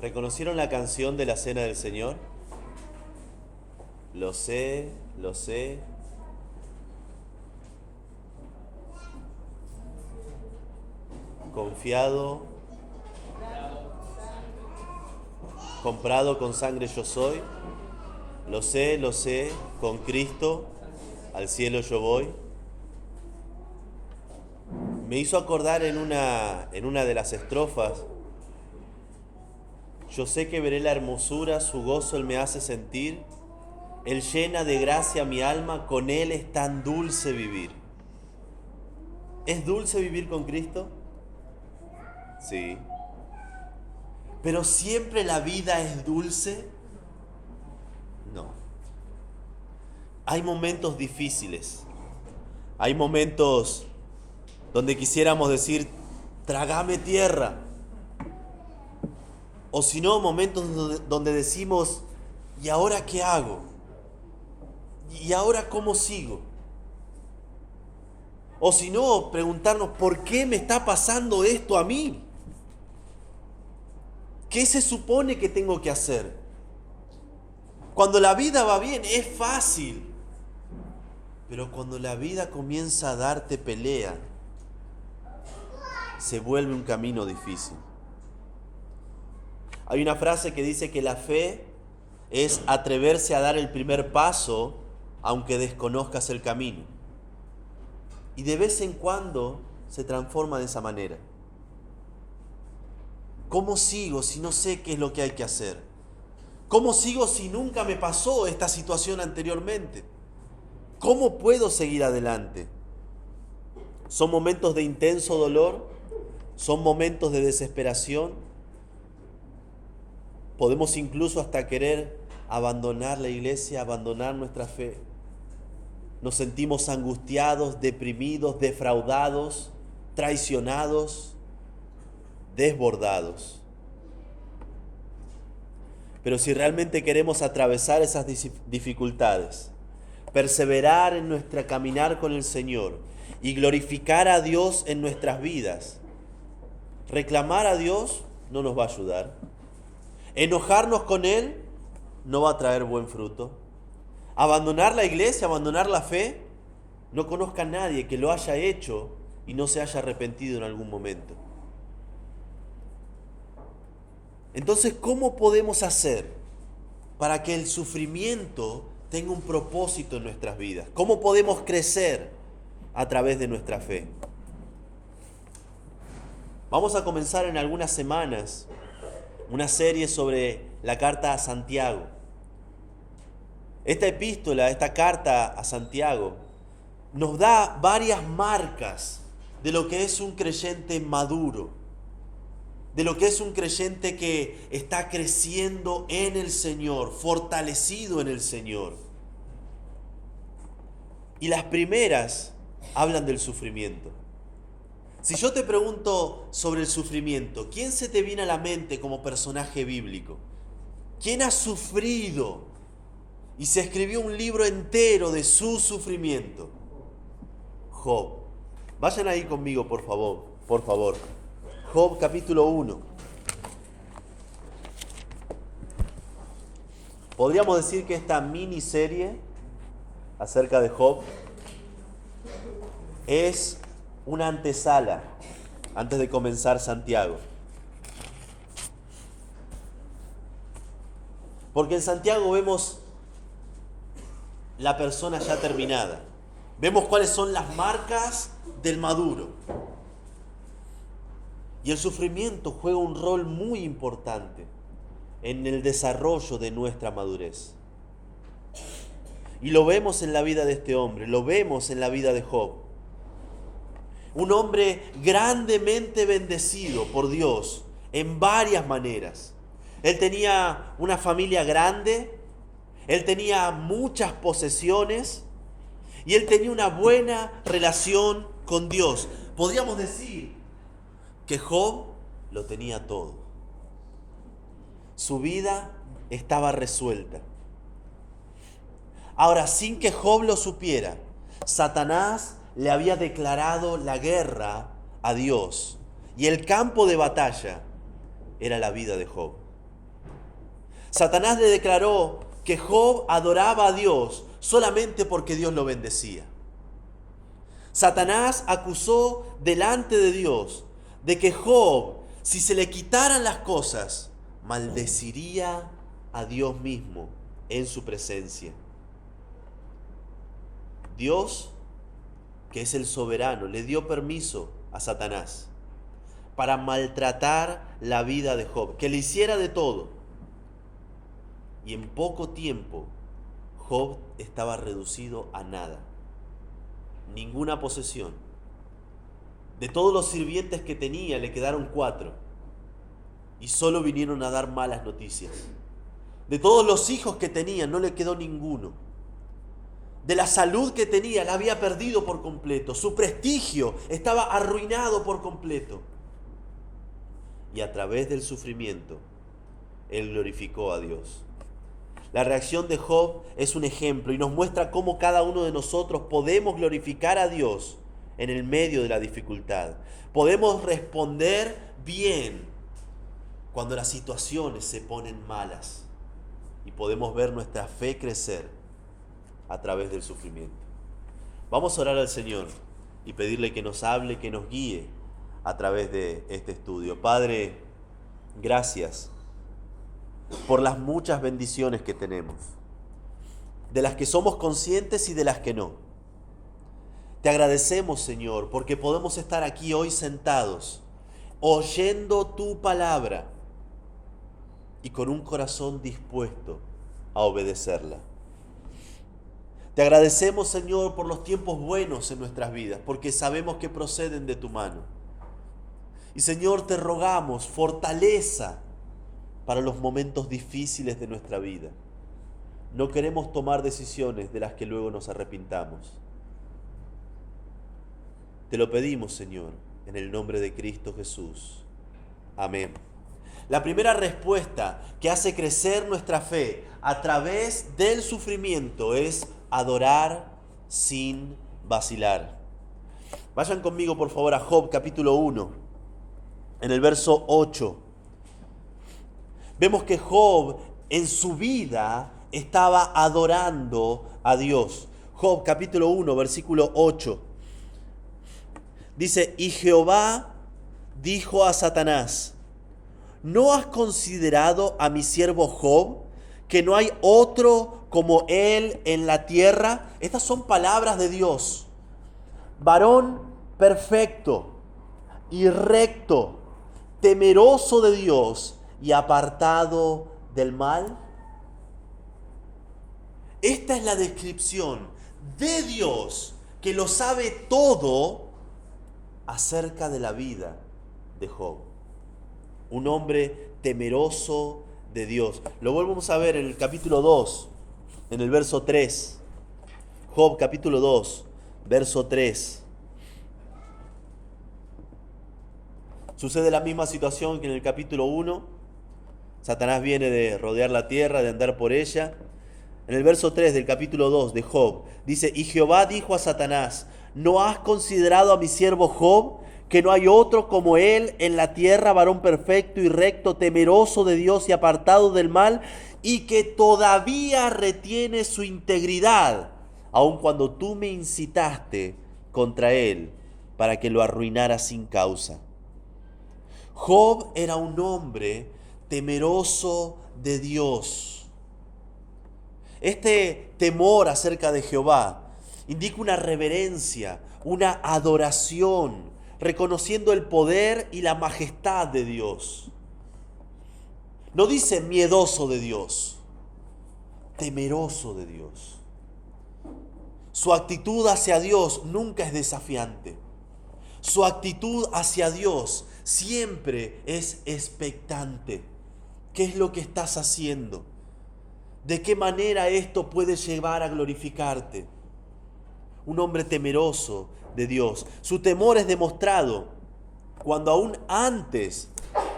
¿Reconocieron la canción de la Cena del Señor? Lo sé, lo sé. Confiado, comprado con sangre yo soy. Lo sé, con Cristo al cielo yo voy. Me hizo acordar en una de las estrofas. Yo sé que veré la hermosura, su gozo Él me hace sentir. Él llena de gracia mi alma, con Él es tan dulce vivir. ¿Es dulce vivir con Cristo? Sí. ¿Pero siempre la vida es dulce? No. Hay momentos difíciles. Hay momentos donde quisiéramos decir, trágame tierra. O si no, momentos donde decimos, ¿y ahora qué hago? ¿Y ahora cómo sigo? O si no, preguntarnos, ¿por qué me está pasando esto a mí? ¿Qué se supone que tengo que hacer? Cuando la vida va bien es fácil, pero cuando la vida comienza a darte pelea, se vuelve un camino difícil. Hay una frase que dice que la fe es atreverse a dar el primer paso aunque desconozcas el camino. Y de vez en cuando se transforma de esa manera. ¿Cómo sigo si no sé qué es lo que hay que hacer? ¿Cómo sigo si nunca me pasó esta situación anteriormente? ¿Cómo puedo seguir adelante? Son momentos de intenso dolor, son momentos de desesperación. Podemos incluso hasta querer abandonar la iglesia, abandonar nuestra fe. Nos sentimos angustiados, deprimidos, defraudados, traicionados, desbordados. Pero si realmente queremos atravesar esas dificultades, perseverar en nuestra caminar con el Señor y glorificar a Dios en nuestras vidas, reclamar a Dios no nos va a ayudar. Enojarnos con Él no va a traer buen fruto. Abandonar la iglesia, abandonar la fe, no conozca a nadie que lo haya hecho y no se haya arrepentido en algún momento. Entonces, ¿cómo podemos hacer para que el sufrimiento tenga un propósito en nuestras vidas? ¿Cómo podemos crecer a través de nuestra fe? Vamos a comenzar en algunas semanas una serie sobre la carta a Santiago. Esta epístola, esta carta a Santiago, nos da varias marcas de lo que es un creyente maduro, de lo que es un creyente que está creciendo en el Señor, fortalecido en el Señor. Y las primeras hablan del sufrimiento. Si yo te pregunto sobre el sufrimiento, ¿quién se te viene a la mente como personaje bíblico? ¿Quién ha sufrido y se escribió un libro entero de su sufrimiento? Job. Vayan ahí conmigo, por favor, por favor. Job capítulo 1. Podríamos decir que esta miniserie acerca de Job es una antesala antes de comenzar Santiago. Porque en Santiago vemos la persona ya terminada. Vemos cuáles son las marcas del maduro. Y el sufrimiento juega un rol muy importante en el desarrollo de nuestra madurez. Y lo vemos en la vida de este hombre, lo vemos en la vida de Job. Un hombre grandemente bendecido por Dios en varias maneras. Él tenía una familia grande, él tenía muchas posesiones y él tenía una buena relación con Dios. Podríamos decir que Job lo tenía todo. Su vida estaba resuelta. Ahora, sin que Job lo supiera, Satanás le había declarado la guerra a Dios. Y el campo de batalla era la vida de Job. Satanás le declaró que Job adoraba a Dios solamente porque Dios lo bendecía. Satanás acusó delante de Dios de que Job, si se le quitaran las cosas, maldeciría a Dios mismo en su presencia. Dios, que es el soberano, le dio permiso a Satanás para maltratar la vida de Job, que le hiciera de todo. Y en poco tiempo, Job estaba reducido a nada. Ninguna posesión. De todos los sirvientes que tenía, le quedaron 4. Y solo vinieron a dar malas noticias. De todos los hijos que tenía, no le quedó ninguno. De la salud que tenía, la había perdido por completo. Su prestigio estaba arruinado por completo. Y a través del sufrimiento, él glorificó a Dios. La reacción de Job es un ejemplo y nos muestra cómo cada uno de nosotros podemos glorificar a Dios en el medio de la dificultad. Podemos responder bien cuando las situaciones se ponen malas y podemos ver nuestra fe crecer a través del sufrimiento. Vamos a orar al Señor y pedirle que nos hable, que nos guíe a través de este estudio. Padre, gracias por las muchas bendiciones que tenemos, de las que somos conscientes y de las que no. Te agradecemos, Señor, porque podemos estar aquí hoy sentados, oyendo tu palabra y con un corazón dispuesto a obedecerla. Te agradecemos, Señor, por los tiempos buenos en nuestras vidas, porque sabemos que proceden de tu mano. Y, Señor, te rogamos fortaleza para los momentos difíciles de nuestra vida. No queremos tomar decisiones de las que luego nos arrepintamos. Te lo pedimos, Señor, en el nombre de Cristo Jesús. Amén. La primera respuesta que hace crecer nuestra fe a través del sufrimiento es adorar sin vacilar. Vayan conmigo, por favor, a Job capítulo 1, en el verso 8. Vemos que Job en su vida estaba adorando a Dios. Job capítulo 1, versículo 8. Dice, y Jehová dijo a Satanás, ¿no has considerado a mi siervo Job, que no hay otro como él en la tierra? Estas son palabras de Dios. Varón perfecto y recto, temeroso de Dios y apartado del mal. Esta es la descripción de Dios, que lo sabe todo acerca de la vida de Job. Un hombre temeroso de Dios. Lo volvemos a ver en el capítulo 2, en el verso 3. Job capítulo 2, verso 3. Sucede la misma situación que en el capítulo 1. Satanás viene de rodear la tierra, de andar por ella. En el verso 3 del capítulo 2 de Job, dice, y Jehová dijo a Satanás, ¿no has considerado a mi siervo Job, que no hay otro como él en la tierra, varón perfecto y recto, temeroso de Dios y apartado del mal, y que todavía retiene su integridad, aun cuando tú me incitaste contra él para que lo arruinara sin causa? Job era un hombre temeroso de Dios. Este temor acerca de Jehová indica una reverencia, una adoración, reconociendo el poder y la majestad de Dios. No dice miedoso de Dios, temeroso de Dios. Su actitud hacia Dios nunca es desafiante. Su actitud hacia Dios siempre es expectante. ¿Qué es lo que estás haciendo? ¿De qué manera esto puede llevar a glorificarte? Un hombre temeroso de Dios. Su temor es demostrado cuando aún antes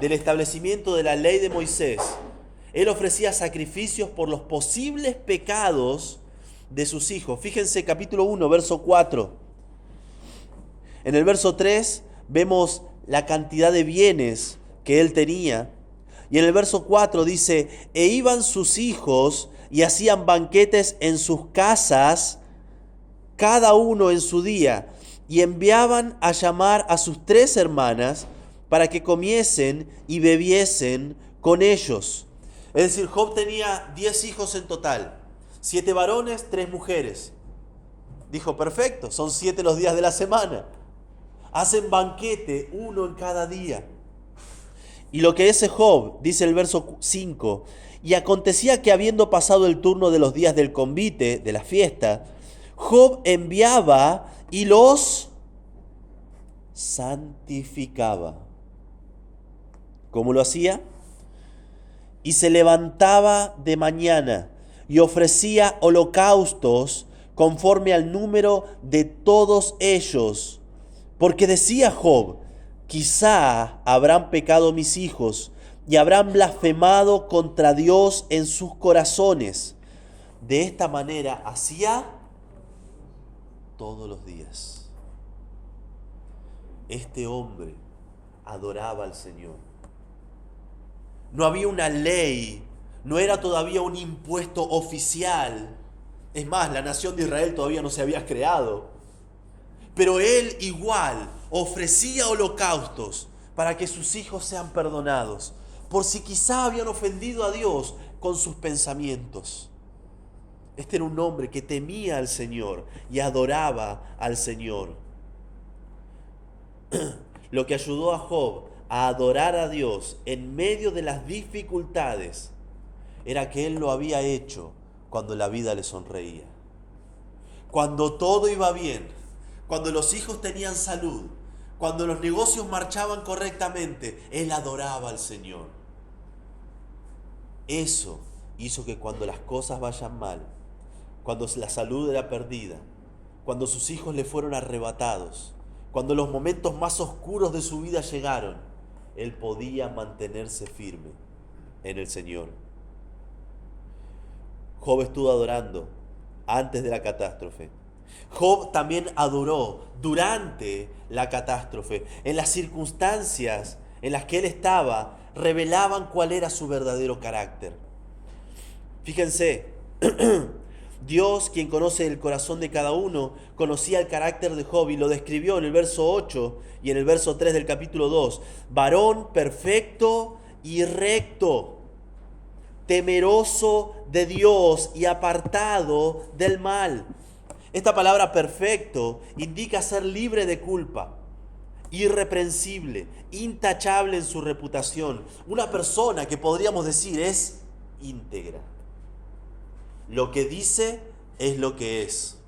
del establecimiento de la ley de Moisés, él ofrecía sacrificios por los posibles pecados de sus hijos. Fíjense capítulo 1, verso 4. En el verso 3 vemos la cantidad de bienes que él tenía. Y en el verso 4 dice, e iban sus hijos y hacían banquetes en sus casas, cada uno en su día, y enviaban a llamar a sus 3 hermanas para que comiesen y bebiesen con ellos. Es decir, Job tenía 10 hijos en total, 7 varones, 3 mujeres. Dijo, perfecto, son 7 los días de la semana. Hacen banquete, uno en cada día. Y lo que es Job, dice el verso 5, y acontecía que habiendo pasado el turno de los días del convite, de la fiesta, Job enviaba y los santificaba. ¿Cómo lo hacía? Y se levantaba de mañana y ofrecía holocaustos conforme al número de todos ellos. Porque decía Job, quizá habrán pecado mis hijos y habrán blasfemado contra Dios en sus corazones. De esta manera hacía todos los días. Este hombre adoraba al Señor. No había una ley, no era todavía un impuesto oficial. Es más, la nación de Israel todavía no se había creado. Pero él igual ofrecía holocaustos para que sus hijos sean perdonados, por si quizá habían ofendido a Dios con sus pensamientos. Este era un hombre que temía al Señor y adoraba al Señor. Lo que ayudó a Job a adorar a Dios en medio de las dificultades era que él lo había hecho cuando la vida le sonreía. Cuando todo iba bien, cuando los hijos tenían salud, cuando los negocios marchaban correctamente, él adoraba al Señor. Eso hizo que cuando las cosas vayan mal, cuando la salud era perdida, cuando sus hijos le fueron arrebatados, cuando los momentos más oscuros de su vida llegaron, él podía mantenerse firme en el Señor. Job estuvo adorando antes de la catástrofe. Job también adoró durante la catástrofe. En las circunstancias en las que él estaba, revelaban cuál era su verdadero carácter. Fíjense, Dios, quien conoce el corazón de cada uno, conocía el carácter de Job y lo describió en el verso 8 y en el verso 3 del capítulo 2. Varón perfecto y recto, temeroso de Dios y apartado del mal. Esta palabra perfecto indica ser libre de culpa, irreprensible, intachable en su reputación. Una persona que podríamos decir es íntegra. Lo que dice es lo que es.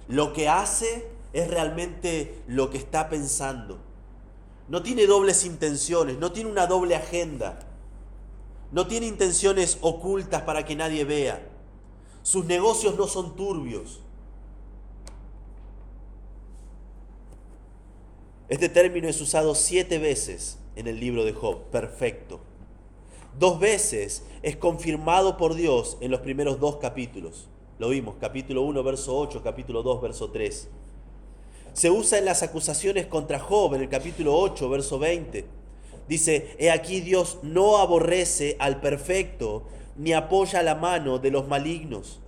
Lo que hace es realmente lo que está pensando. No tiene dobles intenciones, no tiene una doble agenda. No tiene intenciones ocultas para que nadie vea. Sus negocios no son turbios. Este término es usado 7 veces en el libro de Job, perfecto. 2 veces es confirmado por Dios en los primeros 2 capítulos. Lo vimos, capítulo 1, verso 8, capítulo 2, verso 3. Se usa en las acusaciones contra Job en el capítulo 8, verso 20. Dice, he aquí Dios no aborrece al perfecto, ni apoya la mano de los malignos.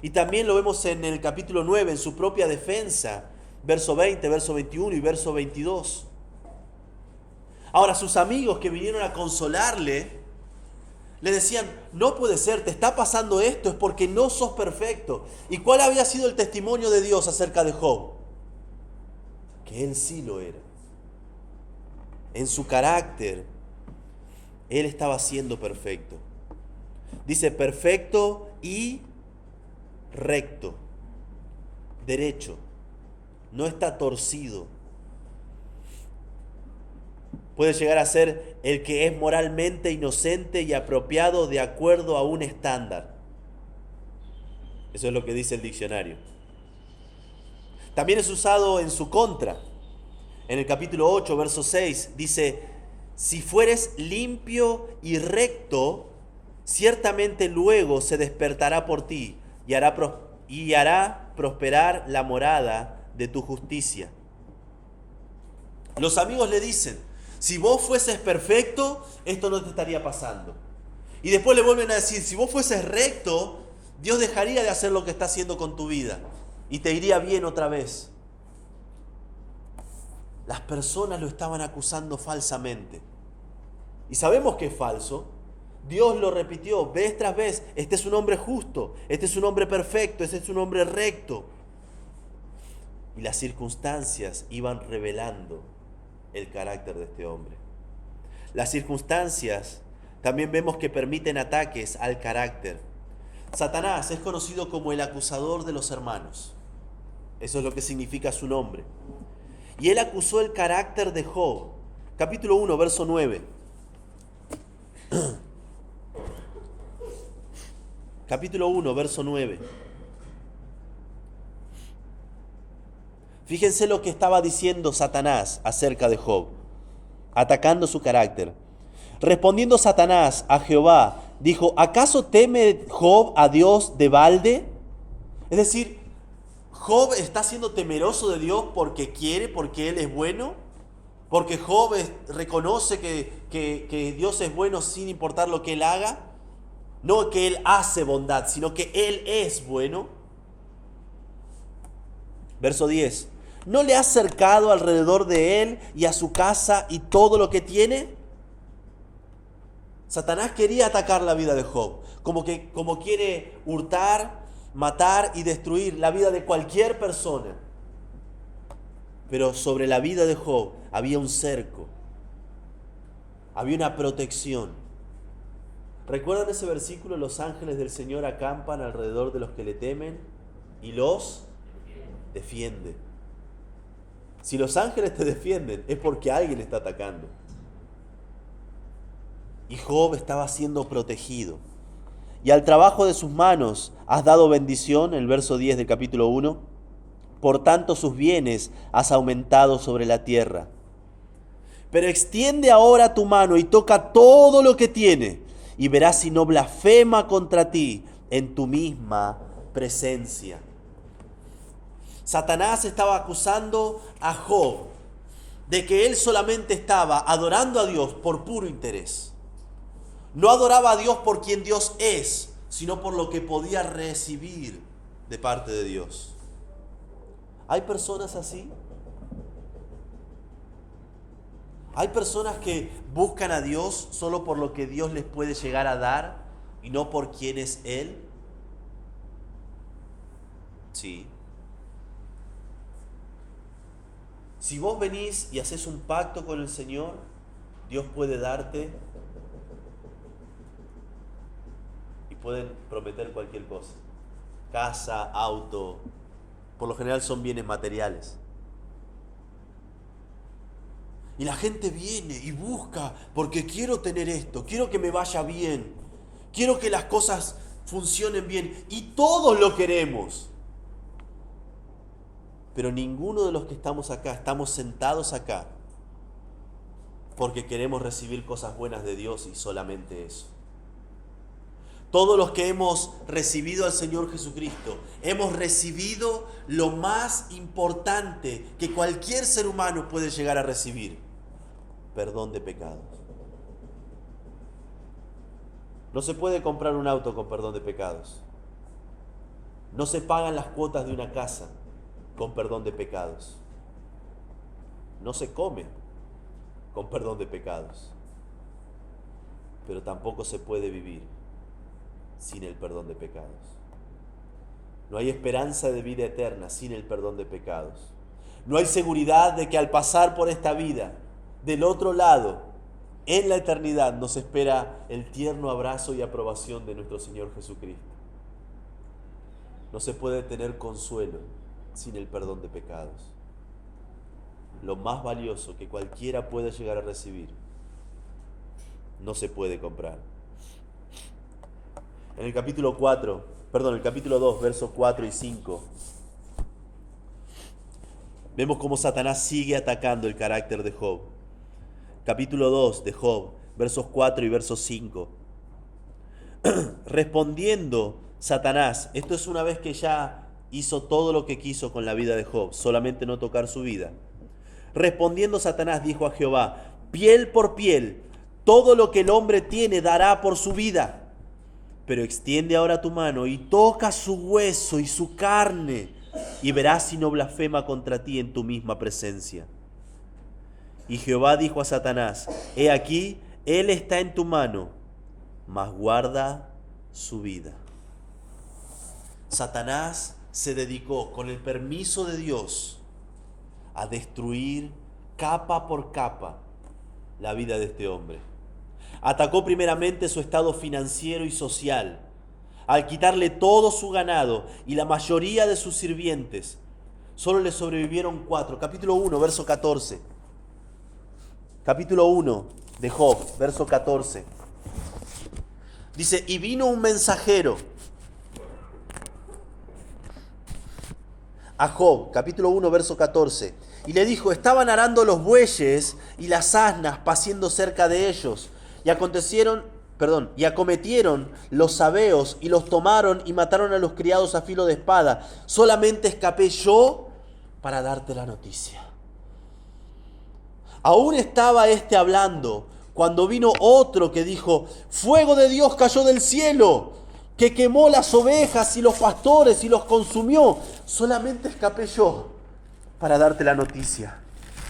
Y también lo vemos en el capítulo 9, en su propia defensa, verso 20, verso 21 y verso 22. Ahora, sus amigos que vinieron a consolarle, le decían, no puede ser, te está pasando esto, es porque no sos perfecto. ¿Y cuál había sido el testimonio de Dios acerca de Job? Que él sí lo era. En su carácter, él estaba siendo perfecto. Dice perfecto y recto, derecho, no está torcido. Puede llegar a ser el que es moralmente inocente y apropiado de acuerdo a un estándar. Eso es lo que dice el diccionario. También es usado en su contra. En el capítulo 8, verso 6, dice, si fueres limpio y recto, ciertamente luego se despertará por ti y hará prosperar la morada de tu justicia. Los amigos le dicen, Si vos fueses perfecto, esto no te estaría pasando. Y después le vuelven a decir, si vos fueses recto, Dios dejaría de hacer lo que está haciendo con tu vida y te iría bien otra vez. Las personas lo estaban acusando falsamente. Y sabemos que es falso. Dios lo repitió vez tras vez. Este es un hombre justo, este es un hombre perfecto, este es un hombre recto. Y las circunstancias iban revelando el carácter de este hombre. Las circunstancias también vemos que permiten ataques al carácter. Satanás es conocido como el acusador de los hermanos. Eso es lo que significa su nombre. Y él acusó el carácter de Job. Capítulo 1, verso 9. Capítulo 1, verso 9. Fíjense lo que estaba diciendo Satanás acerca de Job, atacando su carácter. Respondiendo Satanás a Jehová, dijo, ¿acaso teme Job a Dios de balde? Es decir, Job está siendo temeroso de Dios porque quiere, porque él es bueno, porque Job reconoce que Dios es bueno sin importar lo que él haga. No que él hace bondad, sino que él es bueno. Verso 10. ¿No le has cercado alrededor de él y a su casa y todo lo que tiene? Satanás quería atacar la vida de Job, como quiere hurtar, matar y destruir la vida de cualquier persona. Pero sobre la vida de Job había un cerco, había una protección. ¿Recuerdan ese versículo? Los ángeles del Señor acampan alrededor de los que le temen y los defiende. Si los ángeles te defienden es porque alguien está atacando. Y Job estaba siendo protegido. Y al trabajo de sus manos has dado bendición, el verso 10 del capítulo 1. Por tanto sus bienes has aumentado sobre la tierra. Pero extiende ahora tu mano y toca todo lo que tiene, y verás si no blasfema contra ti en tu misma presencia. Satanás estaba acusando a Job de que él solamente estaba adorando a Dios por puro interés. No adoraba a Dios por quien Dios es, sino por lo que podía recibir de parte de Dios. ¿Hay personas así? ¿Hay personas que buscan a Dios solo por lo que Dios les puede llegar a dar y no por quién es Él? Sí. Si vos venís y haces un pacto con el Señor, Dios puede darte y pueden prometer cualquier cosa. Casa, auto, por lo general son bienes materiales. Y la gente viene y busca porque quiero tener esto, quiero que me vaya bien, quiero que las cosas funcionen bien y todos lo queremos. Pero ninguno de los que estamos acá, estamos sentados acá porque queremos recibir cosas buenas de Dios y solamente eso. Todos los que hemos recibido al Señor Jesucristo, hemos recibido lo más importante que cualquier ser humano puede llegar a recibir: perdón de pecados. No se puede comprar un auto con perdón de pecados. No se pagan las cuotas de una casa con perdón de pecados. No se come con perdón de pecados. Pero tampoco se puede vivir sin el perdón de pecados. No hay esperanza de vida eterna sin el perdón de pecados. No hay seguridad de que al pasar por esta vida, del otro lado, en la eternidad, nos espera el tierno abrazo y aprobación de nuestro Señor Jesucristo. No se puede tener consuelo sin el perdón de pecados. Lo más valioso que cualquiera puede llegar a recibir no se puede comprar. En el capítulo 2, versos 4 y 5, vemos cómo Satanás sigue atacando el carácter de Job. Capítulo 2 de Job, versos 4 y versos 5. Respondiendo Satanás, esto es una vez que ya hizo todo lo que quiso con la vida de Job, solamente no tocar su vida. Respondiendo Satanás dijo a Jehová: piel por piel. Todo lo que el hombre tiene dará por su vida. Pero extiende ahora tu mano y toca su hueso y su carne, y verás si no blasfema contra ti en tu misma presencia. Y Jehová dijo a Satanás: he aquí, él está en tu mano, mas guarda su vida. Satanás se dedicó, con el permiso de Dios, a destruir capa por capa la vida de este hombre. Atacó primeramente su estado financiero y social, al quitarle todo su ganado y la mayoría de sus sirvientes. Solo le sobrevivieron 4. Capítulo 1, verso 14. Capítulo 1 de Job, verso 14. Dice: y vino un mensajero a Job, capítulo 1, verso 14, y le dijo: estaban arando los bueyes y las asnas paciendo cerca de ellos, y acometieron los sabeos y los tomaron y mataron a los criados a filo de espada. Solamente escapé yo para darte la noticia. Aún estaba hablando cuando vino otro que dijo: fuego de Dios cayó del cielo, que quemó las ovejas y los pastores y los consumió. Solamente escapé yo para darte la noticia.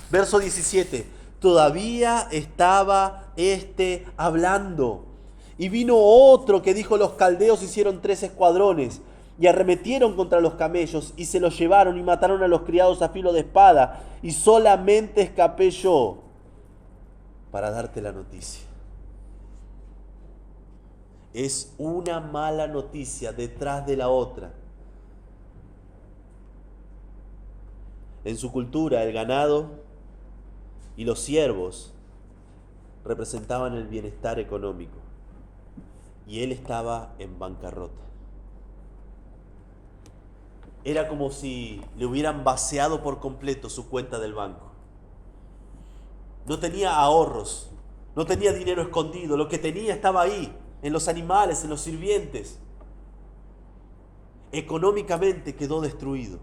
Verso 17. Todavía estaba hablando. Y vino otro que dijo: los caldeos hicieron 3 escuadrones y arremetieron contra los camellos y se los llevaron y mataron a los criados a filo de espada. Y solamente escapé yo para darte la noticia. Es una mala noticia detrás de la otra. En su cultura, el ganado y los siervos representaban el bienestar económico, y él estaba en bancarrota. Era como si le hubieran vaciado por completo su cuenta del banco. No tenía ahorros, no tenía dinero escondido, lo que tenía estaba ahí, en los animales, en los sirvientes. Económicamente quedó destruido.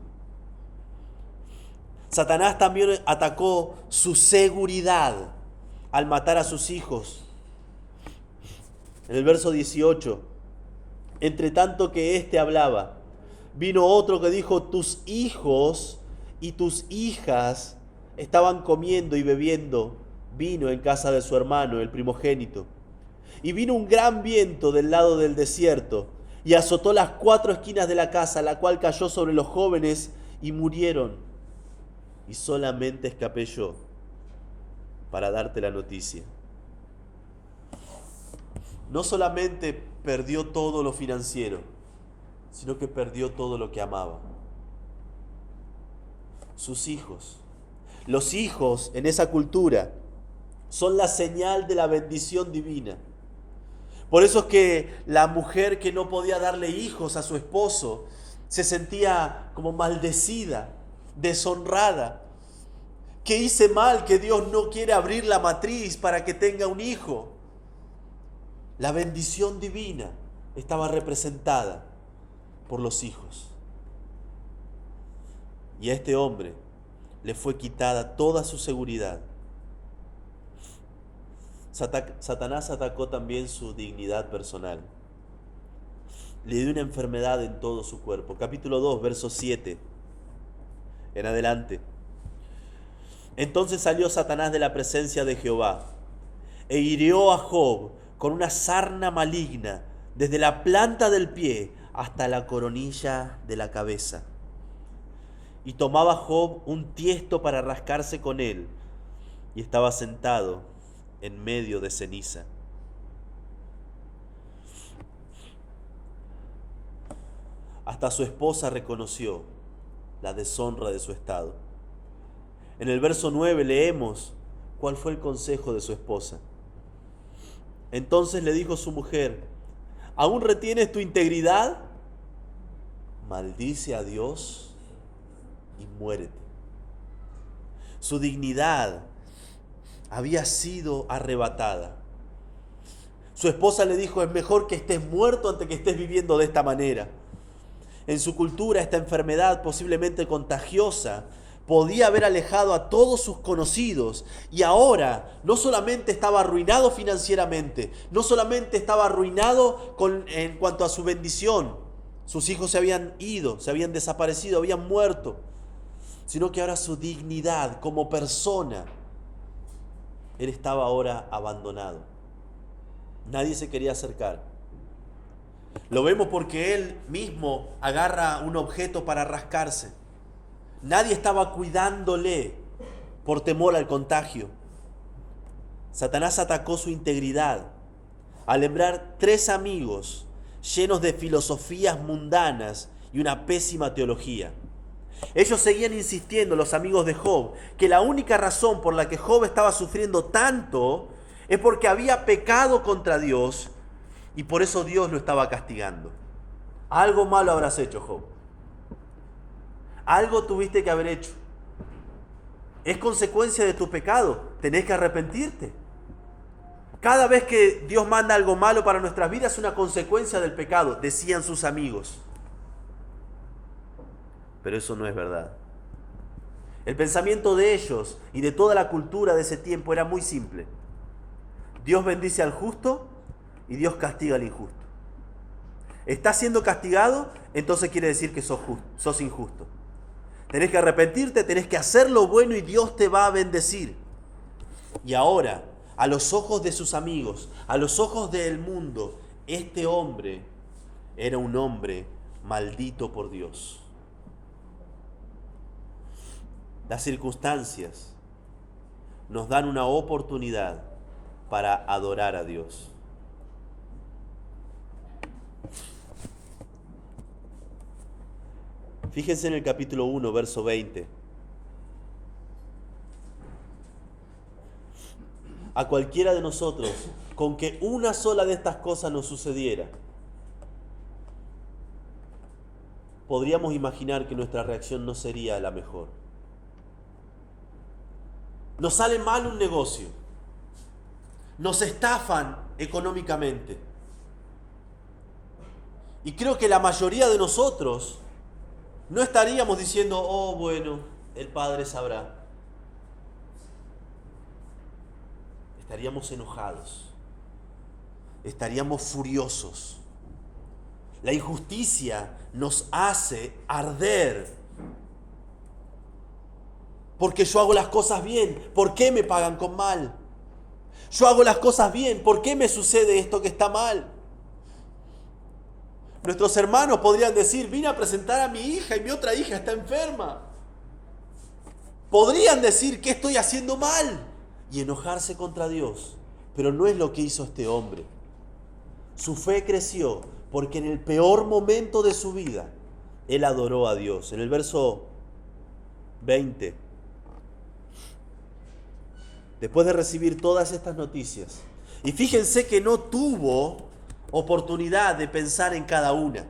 Satanás también atacó su seguridad al matar a sus hijos. En el verso 18, entre tanto que hablaba, vino otro que dijo: tus hijos y tus hijas estaban comiendo y bebiendo vino en casa de su hermano, el primogénito. Y vino un gran viento del lado del desierto y azotó las 4 esquinas de la casa, la cual cayó sobre los jóvenes y murieron. Y solamente escapé yo para darte la noticia. No solamente perdió todo lo financiero, sino que perdió todo lo que amaba. Sus hijos. Los hijos en esa cultura son la señal de la bendición divina. Por eso es que la mujer que no podía darle hijos a su esposo se sentía como maldecida, deshonrada. ¿Qué hice mal que Dios no quiere abrir la matriz para que tenga un hijo? La bendición divina estaba representada por los hijos. Y a este hombre le fue quitada toda su seguridad. Satanás atacó también su dignidad personal. Le dio una enfermedad en todo su cuerpo. Capítulo 2, verso 7 en adelante. Entonces salió Satanás de la presencia de Jehová e hirió a Job con una sarna maligna desde la planta del pie hasta la coronilla de la cabeza. Y tomaba Job un tiesto para rascarse con él, y estaba sentado en medio de ceniza. Hasta su esposa reconoció la deshonra de su estado. En el verso 9 leemos cuál fue el consejo de su esposa. Entonces le dijo su mujer: ¿aún retienes tu integridad? Maldice a Dios y muérete. Su dignidad había sido arrebatada. Su esposa le dijo: es mejor que estés muerto antes que estés viviendo de esta manera. En su cultura, esta enfermedad posiblemente contagiosa podía haber alejado a todos sus conocidos y ahora no solamente estaba arruinado financieramente, no solamente estaba arruinado en cuanto a su bendición, sus hijos se habían ido, se habían desaparecido, habían muerto, sino que ahora su dignidad como persona, él estaba ahora abandonado. Nadie se quería acercar. Lo vemos porque él mismo agarra un objeto para rascarse. Nadie estaba cuidándole por temor al contagio. Satanás atacó su integridad al enviar 3 amigos llenos de filosofías mundanas y una pésima teología. Ellos seguían insistiendo, los amigos de Job, que la única razón por la que Job estaba sufriendo tanto es porque había pecado contra Dios y por eso Dios lo estaba castigando. Algo malo habrás hecho, Job. Algo tuviste que haber hecho. Es consecuencia de tu pecado. Tenés que arrepentirte. Cada vez que Dios manda algo malo para nuestras vidas es una consecuencia del pecado, decían sus amigos. Pero eso no es verdad. El pensamiento de ellos y de toda la cultura de ese tiempo era muy simple. Dios bendice al justo y Dios castiga al injusto. Estás siendo castigado, entonces quiere decir que sos injusto. Tenés que arrepentirte, tenés que hacer lo bueno y Dios te va a bendecir. Y ahora, a los ojos de sus amigos, a los ojos del mundo, este hombre era un hombre maldito por Dios. Las circunstancias nos dan una oportunidad para adorar a Dios. Fíjense en el capítulo 1, verso 20. A cualquiera de nosotros, con que una sola de estas cosas nos sucediera, podríamos imaginar que nuestra reacción no sería la mejor. Nos sale mal un negocio, nos estafan económicamente. Y creo que la mayoría de nosotros no estaríamos diciendo, oh bueno, el Padre sabrá. Estaríamos enojados, estaríamos furiosos. La injusticia nos hace arder. Porque yo hago las cosas bien, ¿por qué me pagan con mal? Yo hago las cosas bien, ¿por qué me sucede esto que está mal? Nuestros hermanos podrían decir, vine a presentar a mi hija y mi otra hija está enferma. Podrían decir, ¿qué estoy haciendo mal? Y enojarse contra Dios. Pero no es lo que hizo este hombre. Su fe creció porque en el peor momento de su vida, él adoró a Dios. En el verso 20, después de recibir todas estas noticias, y fíjense que no tuvo oportunidad de pensar en cada una.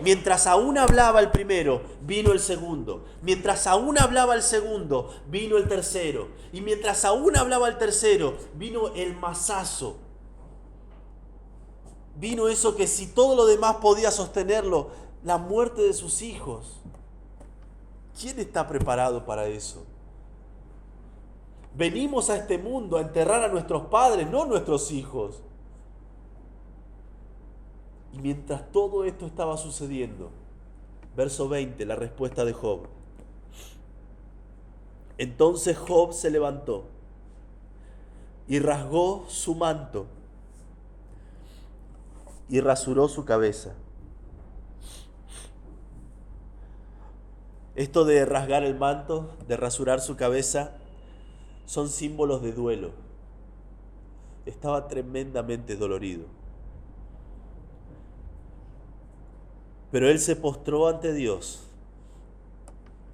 Mientras aún hablaba el primero, vino el segundo. Mientras aún hablaba el segundo, vino el tercero. Y mientras aún hablaba el tercero, vino el mazazo. Vino eso que si todo lo demás podía sostenerlo, la muerte de sus hijos. ¿Quién está preparado para eso? Venimos a este mundo a enterrar a nuestros padres, no nuestros hijos. Y mientras todo esto estaba sucediendo, verso 20, la respuesta de Job. Entonces Job se levantó y rasgó su manto y rasuró su cabeza. Esto de rasgar el manto, de rasurar su cabeza, son símbolos de duelo. Estaba tremendamente dolorido. Pero él se postró ante Dios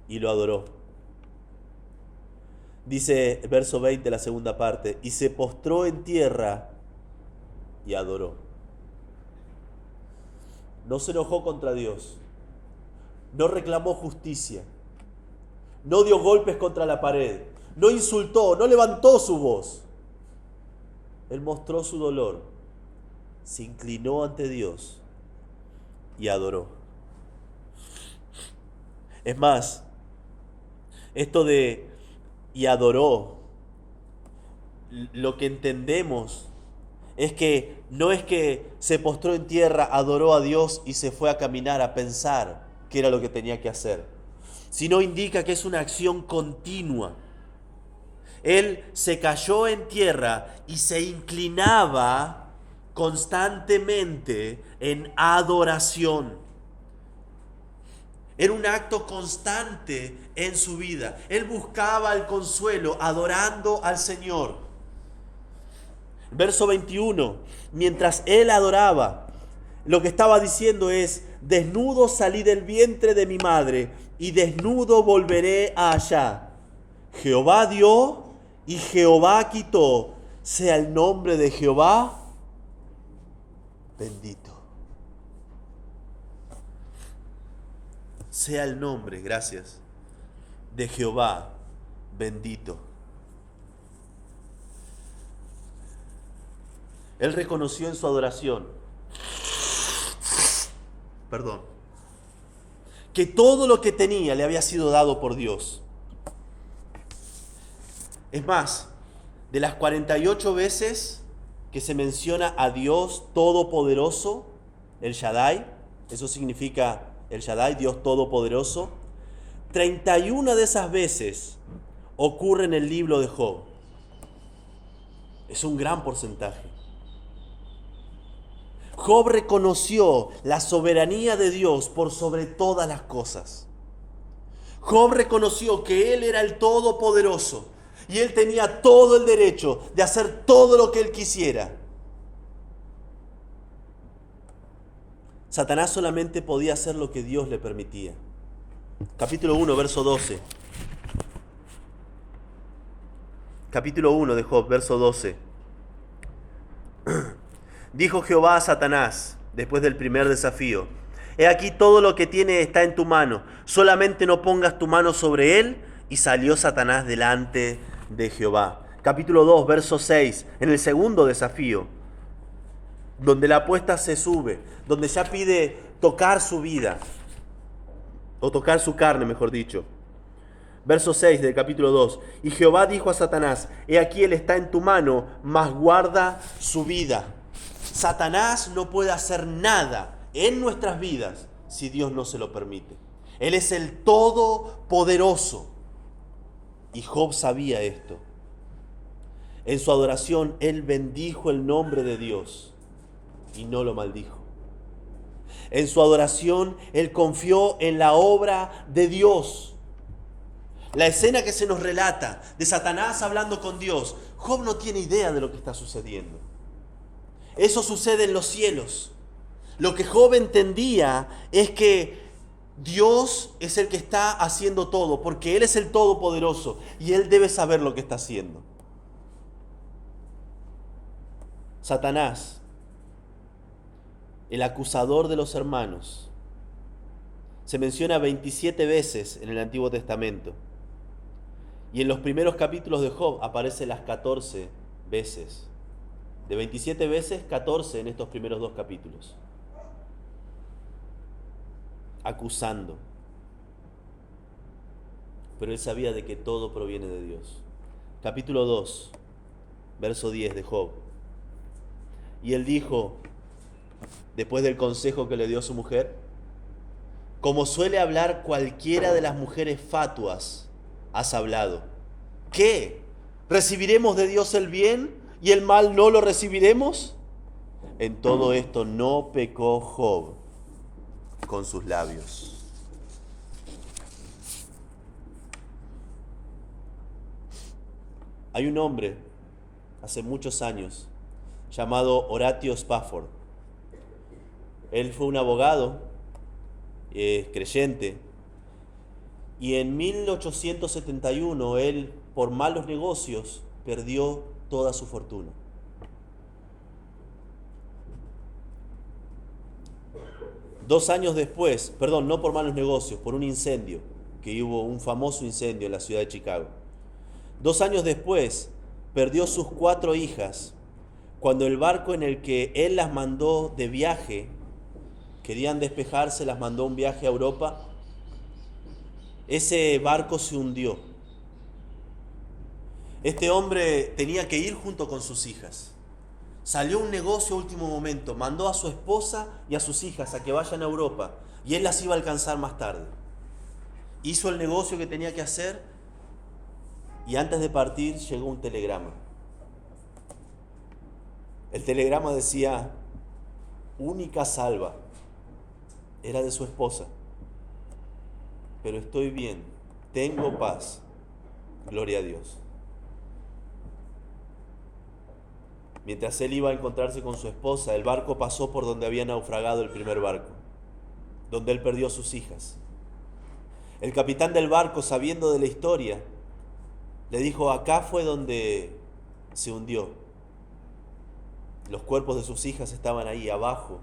y lo adoró. Dice el verso 20, la segunda parte, y se postró en tierra y adoró. No se enojó contra Dios, no reclamó justicia, no dio golpes contra la pared, no insultó, no levantó su voz. Él mostró su dolor, se inclinó ante Dios y adoró. Es más, Esto de y adoró, lo que entendemos es que no es que se postró en tierra, adoró a Dios y se fue a caminar a pensar qué era lo que tenía que hacer, sino indica que es una acción continua. Él se cayó en tierra y se inclinaba constantemente en adoración. Era un acto constante en su vida. Él buscaba el consuelo adorando al Señor. Verso 21, mientras él adoraba, lo que estaba diciendo es: desnudo salí del vientre de mi madre y desnudo volveré allá. Jehová dio y Jehová quitó, sea el nombre de Jehová bendito. Sea el nombre, gracias, de Jehová bendito. Él reconoció en su adoración, que todo lo que tenía le había sido dado por Dios. Es más, de las 48 veces que se menciona a Dios Todopoderoso, el Shaddai, eso significa el Shaddai, Dios Todopoderoso, 31 de esas veces ocurre en el libro de Job. Es un gran porcentaje. Job reconoció la soberanía de Dios por sobre todas las cosas. Job reconoció que Él era el Todopoderoso y Él tenía todo el derecho de hacer todo lo que Él quisiera. Satanás solamente podía hacer lo que Dios le permitía. Capítulo 1, verso 12. Capítulo 1 de Job, verso 12. Dijo Jehová a Satanás, después del primer desafío: he aquí todo lo que tiene está en tu mano, solamente no pongas tu mano sobre él. Y salió Satanás delante de Jehová. Capítulo 2, verso 6, en el segundo desafío, donde la apuesta se sube, donde ya pide tocar su vida, o tocar su carne, mejor dicho. Verso 6 del capítulo 2. Y Jehová dijo a Satanás: he aquí él está en tu mano, mas guarda su vida. Satanás no puede hacer nada en nuestras vidas si Dios no se lo permite. Él es el Todopoderoso. Y Job sabía esto. En su adoración, él bendijo el nombre de Dios y no lo maldijo. En su adoración, él confió en la obra de Dios. La escena que se nos relata de Satanás hablando con Dios, Job no tiene idea de lo que está sucediendo. Eso sucede en los cielos. Lo que Job entendía es que Dios es el que está haciendo todo, porque Él es el Todopoderoso y Él debe saber lo que está haciendo. Satanás, el acusador de los hermanos, se menciona 27 veces en el Antiguo Testamento. Y en los primeros capítulos de Job aparece las 14 veces. De 27 veces, 14 en estos primeros dos capítulos. Acusando. Pero él sabía de que todo proviene de Dios. Capítulo 2, verso 10 de Job. Y él dijo, después del consejo que le dio su mujer: como suele hablar cualquiera de las mujeres fatuas, has hablado. ¿Qué? ¿Recibiremos de Dios el bien y el mal no lo recibiremos? En todo esto no pecó Job con sus labios. Hay un hombre, hace muchos años, llamado Horatio Spafford. Él fue un abogado, creyente, y en 1871 él, por malos negocios, perdió toda su fortuna. No por malos negocios, por un incendio, que hubo un famoso incendio en la ciudad de Chicago. 2 años después, perdió sus 4 hijas, cuando el barco en el que él las mandó de viaje, querían despejarse, las mandó un viaje a Europa, ese barco se hundió. Este hombre tenía que ir junto con sus hijas. Salió un negocio a último momento, mandó a su esposa y a sus hijas a que vayan a Europa y él las iba a alcanzar más tarde. Hizo el negocio que tenía que hacer y antes de partir llegó un telegrama. El telegrama decía, única salva. Era de su esposa. Pero estoy bien, tengo paz. Gloria a Dios. Mientras él iba a encontrarse con su esposa, el barco pasó por donde había naufragado el primer barco, donde él perdió a sus hijas. El capitán del barco, sabiendo de la historia, le dijo, acá fue donde se hundió. Los cuerpos de sus hijas estaban ahí abajo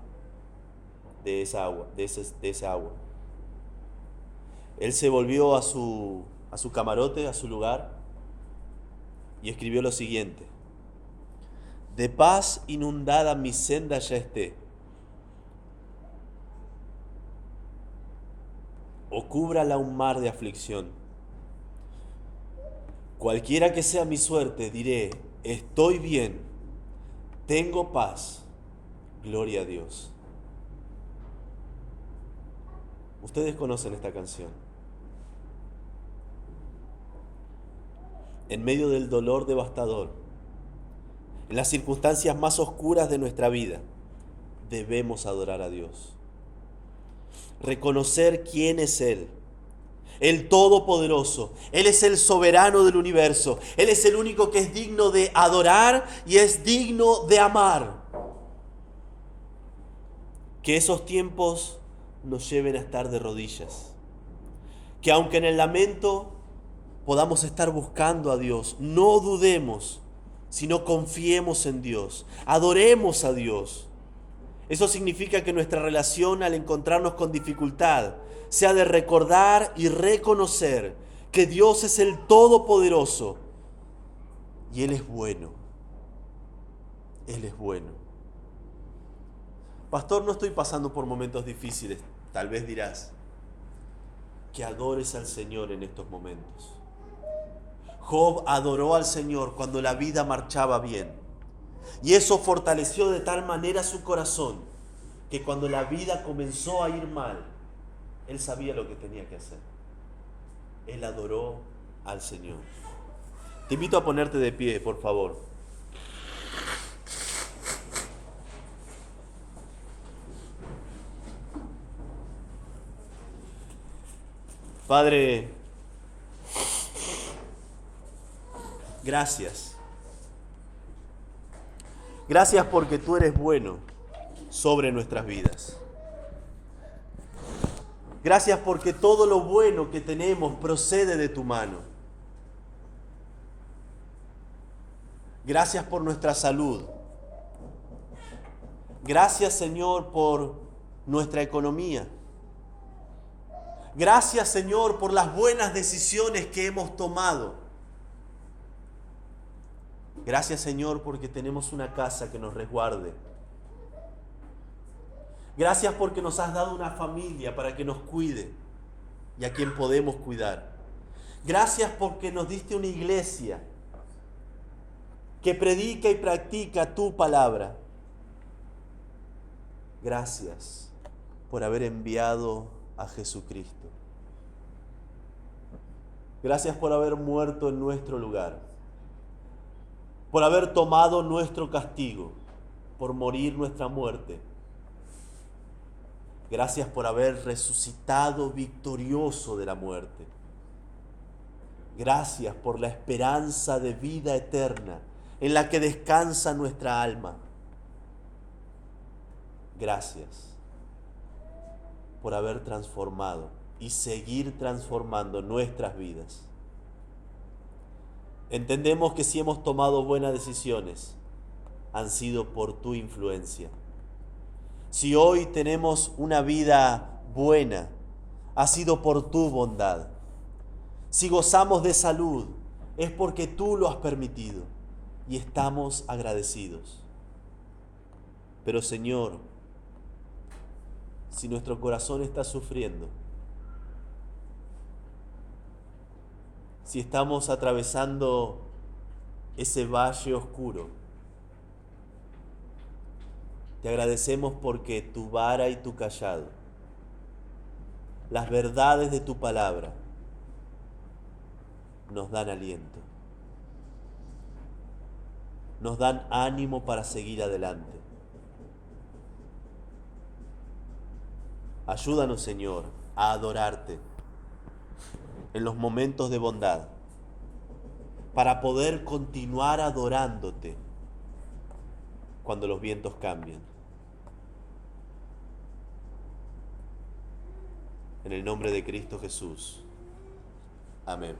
de esa agua, de esa agua. Él se volvió a su camarote, a su lugar, y escribió lo siguiente: de paz inundada mi senda ya esté, o cúbrala un mar de aflicción. Cualquiera que sea mi suerte, diré, estoy bien, tengo paz, gloria a Dios. Ustedes conocen esta canción. En medio del dolor devastador, en las circunstancias más oscuras de nuestra vida, debemos adorar a Dios. Reconocer quién es Él, el Todopoderoso. Él es el soberano del universo. Él es el único que es digno de adorar y es digno de amar. Que esos tiempos nos lleven a estar de rodillas. Que aunque en el lamento podamos estar buscando a Dios, no dudemos, sino confiemos en Dios. Adoremos a Dios. Eso significa que nuestra relación al encontrarnos con dificultad sea de recordar y reconocer que Dios es el Todopoderoso y Él es bueno. Él es bueno. Pastor, no estoy pasando por momentos difíciles. Tal vez dirás, que adores al Señor en estos momentos. Job adoró al Señor cuando la vida marchaba bien. Y eso fortaleció de tal manera su corazón que cuando la vida comenzó a ir mal, él sabía lo que tenía que hacer. Él adoró al Señor. Te invito a ponerte de pie, por favor. Padre, gracias. Gracias porque tú eres bueno sobre nuestras vidas. Gracias porque todo lo bueno que tenemos procede de tu mano. Gracias por nuestra salud. Gracias, Señor, por nuestra economía. Gracias, Señor, por las buenas decisiones que hemos tomado. Gracias, Señor, porque tenemos una casa que nos resguarde. Gracias porque nos has dado una familia para que nos cuide y a quien podemos cuidar. Gracias porque nos diste una iglesia que predica y practica tu palabra. Gracias por haber enviado a Jesucristo. Gracias por haber muerto en nuestro lugar, por haber tomado nuestro castigo, por morir nuestra muerte. Gracias por haber resucitado victorioso de la muerte. Gracias por la esperanza de vida eterna en la que descansa nuestra alma. Gracias por haber transformado y seguir transformando nuestras vidas. Entendemos que si hemos tomado buenas decisiones, han sido por tu influencia. Si hoy tenemos una vida buena, ha sido por tu bondad. Si gozamos de salud, es porque tú lo has permitido y estamos agradecidos. Pero Señor, si nuestro corazón está sufriendo, si estamos atravesando ese valle oscuro. Te agradecemos porque tu vara y tu cayado, las verdades de tu palabra, nos dan aliento, nos dan ánimo para seguir adelante. Ayúdanos, Señor, a adorarte en los momentos de bondad, para poder continuar adorándote cuando los vientos cambian. En el nombre de Cristo Jesús. Amén.